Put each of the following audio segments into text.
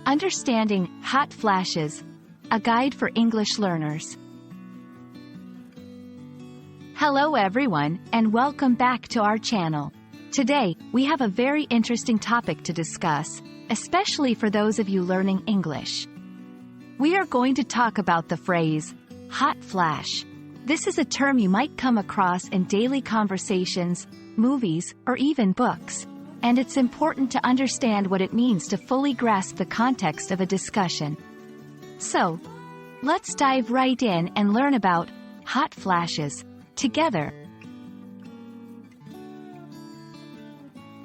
Understanding Hot Flashes, a guide for English learners. Hello everyone, and welcome back to our channel. Today, we have a very interesting topic to discuss, especially for those of you learning English. We are going to talk about the phrase, hot flash. This is a term you might come across in daily conversations, movies, or even books, and it's important to understand what it means to fully grasp the context of a discussion. So, let's dive right in and learn about hot flashes together.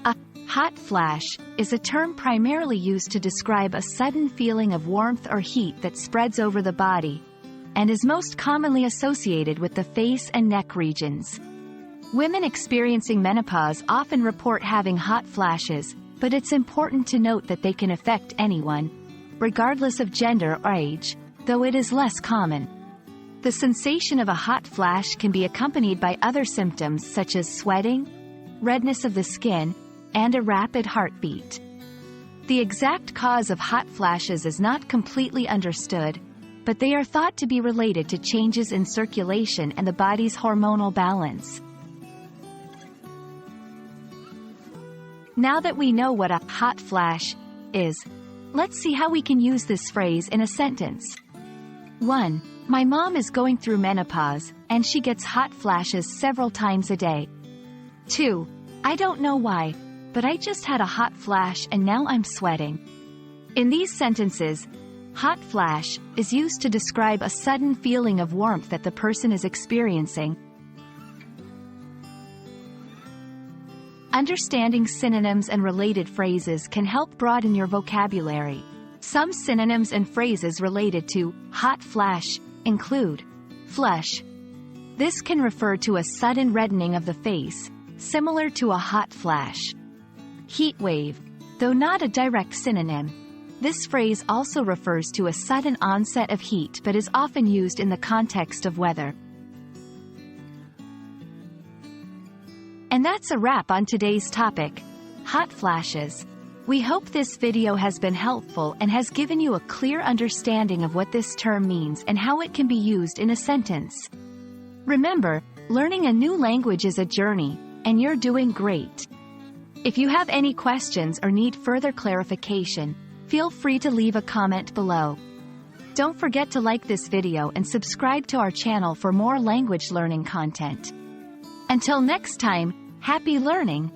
A hot flash is a term primarily used to describe a sudden feeling of warmth or heat that spreads over the body, and is most commonly associated with the face and neck regions. Women experiencing menopause often report having hot flashes, but it's important to note that they can affect anyone, regardless of gender or age, though it is less common. The sensation of a hot flash can be accompanied by other symptoms such as sweating, redness of the skin, and a rapid heartbeat. The exact cause of hot flashes is not completely understood, but they are thought to be related to changes in circulation and the body's hormonal balance. Now that we know what a hot flash is, let's see how we can use this phrase in a sentence. 1. My mom is going through menopause, and she gets hot flashes several times a day. 2. I don't know why, but I just had a hot flash and now I'm sweating. In these sentences, hot flash is used to describe a sudden feeling of warmth that the person is experiencing. Understanding synonyms and related phrases can help broaden your vocabulary. Some synonyms and phrases related to hot flash include flush. This can refer to a sudden reddening of the face, similar to a hot flash. Heat wave, though not a direct synonym. This phrase also refers to a sudden onset of heat but is often used in the context of weather. And that's a wrap on today's topic, hot flashes. We hope this video has been helpful and has given you a clear understanding of what this term means and how it can be used in a sentence. Remember, learning a new language is a journey, and you're doing great. If you have any questions or need further clarification, feel free to leave a comment below. Don't forget to like this video and subscribe to our channel for more language learning content. Until next time, happy learning!